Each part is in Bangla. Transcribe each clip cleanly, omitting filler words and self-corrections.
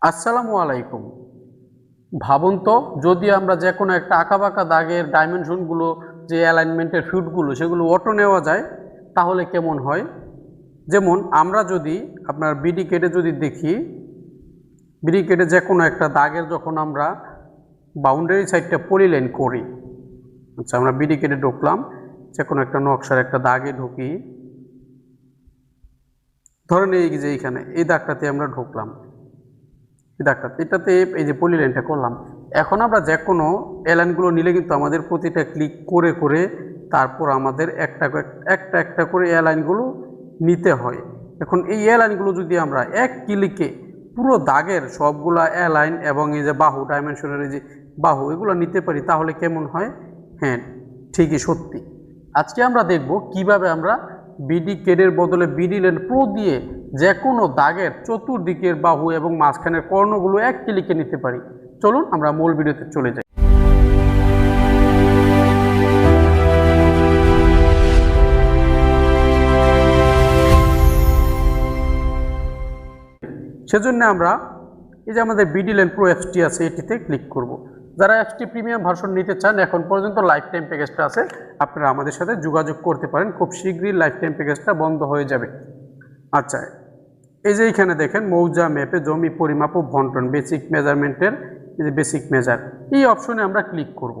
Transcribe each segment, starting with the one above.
আসসালামু আলাইকুম। ভাবুন তো যদি আমরা যে কোনো একটা আঁকাবাঁকা দাগের ডাইমেনশনগুলো যে অ্যালাইনমেন্টের ফিটগুলো সেগুলো অটো নেওয়া যায় তাহলে কেমন হয়? যেমন আমরা যদি আপনার বিডি কেটে যদি দেখি, বিডি কেটে যে কোনো একটা দাগের যখন আমরা বাউন্ডারি সাইডটা পলিলাইন করি, আচ্ছা আমরা বিডি কেটে ঢুকলাম, যে কোনো একটা নকশার একটা দাগে ঢুকি, ধরেন এই যে এইখানে এই দাগটাতে আমরা ঢুকলাম, এটাতে এই যে পলি লাইনটা করলাম। এখন আমরা যে কোনো এলাইনগুলো নিলে কিন্তু আমাদের প্রতিটা ক্লিক করে করে তারপর আমাদের একটা একটা করে এলাইনগুলো নিতে হয়। এখন এই এলাইনগুলো যদি আমরা এক ক্লিকে পুরো দাগের সবগুলা এলাইন এবং এই যে বাহু ডাইমেনশনের এই যে বাহু এগুলো নিতে পারি তাহলে কেমন হয়? হ্যাঁ, ঠিকই সত্যি। আজকে আমরা দেখব কিভাবে আমরা বিডি কেডের বদলে বিডি লেন প্রো দিয়ে যে কোনো দাগের চতুর্দিকের বাহু এবং মাঝখানের কর্ণগুলো এক ক্লিকে নিতে পারি। চলুন আমরা মূল ভিডিওতে চলে যাই। সেজন্য আমরা এই যে আমাদের বিডি লেন প্রো অ্যাপসটি আছে এটিতে ক্লিক করব। যারা অ্যাপসটি প্রিমিয়াম ভার্সন নিতে চান এখন পর্যন্ত লাইফ টাইম প্যাকেজটা আছে, আপনারা আমাদের সাথে যোগাযোগ করতে পারেন। খুব শীঘ্রই লাইফ টাইম প্যাকেজটা বন্ধ হয়ে যাবে। আচ্ছা, এই যে এইখানে দেখেন মৌজা ম্যাপে জমি পরিমাপ ও বন্টন বেসিক মেজারমেন্টের এই যে বেসিক মেজার এই অপশনে আমরা ক্লিক করব।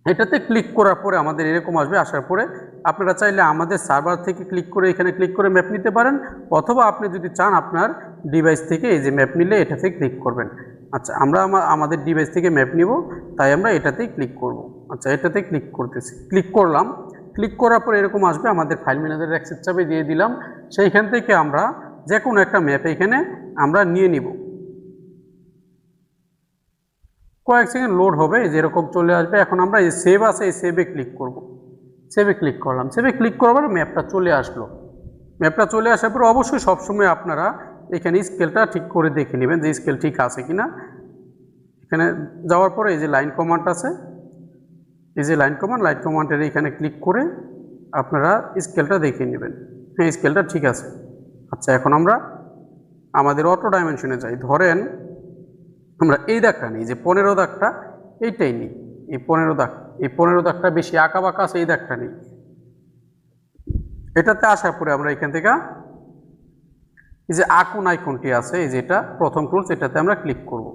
এটাতে ক্লিক করার পরে আমাদের এরকম আসবে। আসার পরে আপনারা চাইলে আমাদের সার্ভার থেকে ক্লিক করে এখানে ক্লিক করে ম্যাপ নিতে পারেন, অথবা আপনি যদি চান আপনার ডিভাইস থেকে এই যে ম্যাপ নিলে এটাতে ক্লিক করবেন। আচ্ছা, আমরা আমাদের ডিভাইস থেকে ম্যাপ নিব, তাই আমরা এটাতেই ক্লিক করব। আচ্ছা, এটাতে ক্লিক করতেছি, ক্লিক করলাম। ক্লিক করার পরে এরকম আসবে, আমাদের ফাইল ম্যানেজারের অ্যাক্সেস চাবি দিয়ে দিলাম। সেইখান থেকে আমরা যে কোনো একটা ম্যাপ এখানে আমরা নিয়ে নিব। কয়েক সেকেন্ড লোড হবে, যেরকম চলে আসবে। এখন আমরা এই সেভ আছে এই সেভে ক্লিক করব। সেভে ক্লিক করলাম, সেভে ক্লিক করার পরে ম্যাপটা চলে আসলো। ম্যাপটা চলে আসার পরে অবশ্যই সবসময় আপনারা এখানে স্কেলটা ঠিক করে দেখে নেবেন যে স্কেল ঠিক আছে কিনা। এখানে যাওয়ার পরে এই যে লাইন কমান্ড আছে, এই যে লাইন কমান্ডের এখানে ক্লিক করে আপনারা স্কেলটা দেখে নেবেন। হ্যাঁ, স্কেলটা ঠিক আছে। আচ্ছা, এখন আমরা আমাদের অটো ডাইমেনশনে যাই। ধরেন আমরা এই দাগটা নিই, যে 15 দাগটা এইটাই নিই। এই 15 দাগটা বেশি আঁকা বাঁকা আছে, এই দাগটা নিই। এটাতে আসার পরে আমরা এখান থেকে এই যে আকুন আইকনটি আছে, এই যে এটা প্রথম টুলস, এটাতে আমরা ক্লিক করব।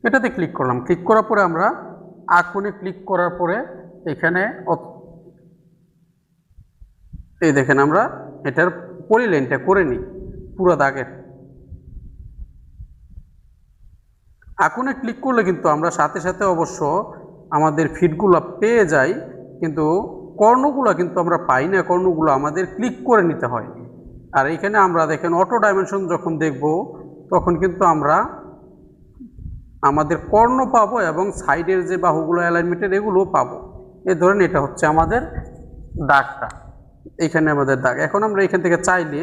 এটাতে ক্লিক করলাম। ক্লিক করার পরে আমরা আকুনে ক্লিক করার পরে এখানে এই দেখেন আমরা এটার পলিলাইনটা করে নিই পুরো দাগের। আকুনে ক্লিক করলে কিন্তু আমরা সাথে সাথে অবশ্য আমাদের ফিটগুলো পেয়ে যাই, কিন্তু কর্ণগুলো কিন্তু আমরা পাই না। কর্ণগুলো আমাদের ক্লিক করে নিতে হয়। আর এইখানে আমরা দেখেন অটো ডাইমেনশন যখন দেখব তখন কিন্তু আমরা আমাদের কর্ণ পাবো এবং সাইডের যে বাহুগুলো অ্যালাইনমেন্টের এগুলোও পাবো। এই ধরেন এটা হচ্ছে আমাদের দাগটা, এখানে আমাদের দাগ। এখন আমরা এখান থেকে চাইলে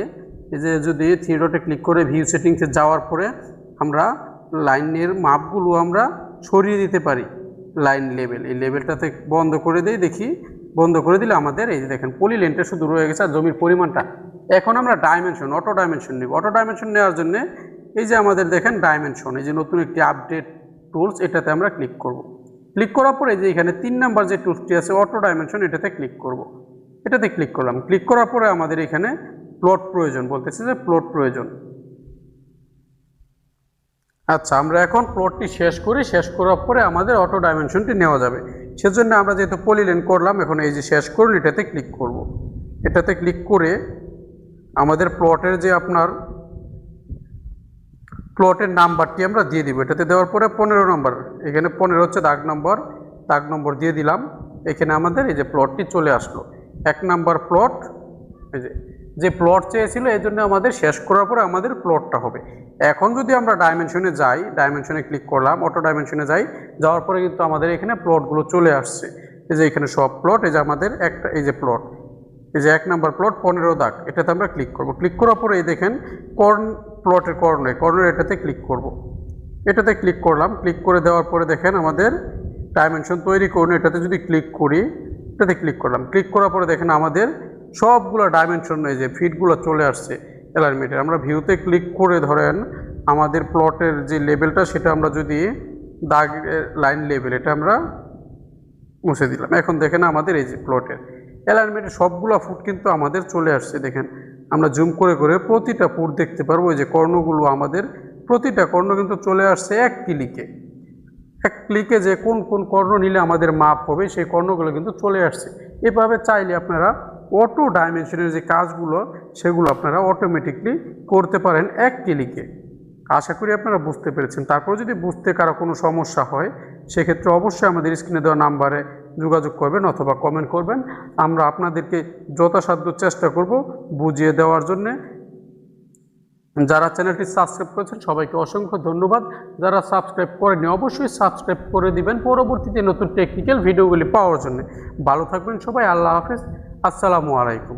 এই যে যদি থ্রি ডটে ক্লিক করে ভিউ সেটিংসে যাওয়ার পরে আমরা লাইনের মাপগুলো আমরা সরিয়ে দিতে পারি। লাইন লেভেল, এই লেভেলটাতে বন্ধ করে দিই, দেখি বন্ধ করে দিলে আমাদের এই যে দেখেন পলি লেনটা শুধু রয়ে গেছে আর জমির পরিমাণটা। এখন আমরা ডাইমেনশন অটো ডাইমেনশন নিব। অটো ডাইমেনশন নেওয়ার জন্য এই যে আমাদের দেখেন ডাইমেনশন, এই যে নতুন একটি আপডেট টুলস, এটাতে আমরা ক্লিক করব। ক্লিক করার পরে যে এখানে 3 নাম্বার যে টুলসটি আছে অটো ডাইমেনশন, এটাতে ক্লিক করব। এটাতে ক্লিক করলাম। ক্লিক করার পরে আমাদের এখানে প্লট প্রয়োজন বলতেছে, যে প্লট প্রয়োজন। আচ্ছা, আমরা এখন প্লটটি শেষ করি। শেষ করার পরে আমাদের অটো ডাইমেনশনটি নেওয়া যাবে। সেজন্য আমরা যেহেতু পলিলাইন করলাম, এখন এই যে শেষ করুন এটাতে ক্লিক করব। এটাতে ক্লিক করে আমাদের প্লটের যে আপনার প্লটের নাম্বারটি আমরা দিয়ে দিব। এটাতে দেওয়ার পরে 15 নম্বর, এখানে 15 হচ্ছে দাগ নম্বর দিয়ে দিলাম। এখানে আমাদের এই যে প্লটটি চলে আসলো, 1 নাম্বার প্লট। এই যে প্লট চেয়েছিল, এই জন্য আমাদের শেষ করার পরে আমাদের প্লটটা হবে। এখন যদি আমরা ডাইমেনশনে যাই, ডাইমেনশনে ক্লিক করলাম, অটো ডাইমেনশনে যাওয়ার পরে কিন্তু আমাদের এখানে প্লটগুলো চলে আসছে। এই যে এখানে সব প্লট, এই যে আমাদের একটা এই যে প্লট, এই যে 1 নাম্বার প্লট 15 দাগ, এটাতে আমরা ক্লিক করব। ক্লিক করার পরে এই দেখেন প্লটের কর্নার এটাতে ক্লিক করব। এটাতে ক্লিক করলাম। ক্লিক করে দেওয়ার পরে দেখেন আমাদের ডাইমেনশন তৈরি করুন, এটাতে যদি ক্লিক করি, এটাতে ক্লিক করলাম। ক্লিক করার পরে দেখেন আমাদের সবগুলো ডাইমেনশন এই যে ফিটগুলো চলে আসছে অ্যালাইনমেন্টের। আমরা ভিউতে ক্লিক করে ধরেন আমাদের প্লটের যে লেভেলটা সেটা আমরা যদি দাগ লাইন লেভেল এটা আমরা মুছে দিলাম। এখন দেখেন আমাদের এই যে প্লটের অ্যালাইনমেন্টের সবগুলো ফুট কিন্তু আমাদের চলে আসছে। দেখেন আমরা জুম করে করে প্রতিটা ফুট দেখতে পারবো। এই যে কর্ণগুলো আমাদের প্রতিটা কর্ণ কিন্তু চলে আসছে এক ক্লিকে যে কোন কোন কর্ণ নিলে আমাদের মাপ হবে সেই কর্ণগুলো কিন্তু চলে আসছে। এভাবে চাইলে আপনারা অটো ডাইমেনশনের যে কাজগুলো সেগুলো আপনারা অটোমেটিকলি করতে পারেন এক ক্লিকে। আশা করি আপনারা বুঝতে পেরেছেন। তারপর যদি বুঝতে কারো কোনো সমস্যা হয় সেক্ষেত্রে অবশ্যই আমাদের স্ক্রিনে দেওয়া নাম্বারে যোগাযোগ করবেন অথবা কমেন্ট করবেন। আমরা আপনাদেরকে যথাসাধ্য চেষ্টা করব বুঝিয়ে দেওয়ার জন্যে। যারা চ্যানেলটি সাবস্ক্রাইব করেছেন সবাইকে অসংখ্য ধন্যবাদ। যারা সাবস্ক্রাইব করেননি অবশ্যই সাবস্ক্রাইব করে দিবেন পরবর্তীতে নতুন টেকনিক্যাল ভিডিওগুলি পাওয়ার জন্য। ভালো থাকবেন সবাই। আল্লাহ হাফেজ। আসসালামু আলাইকুম।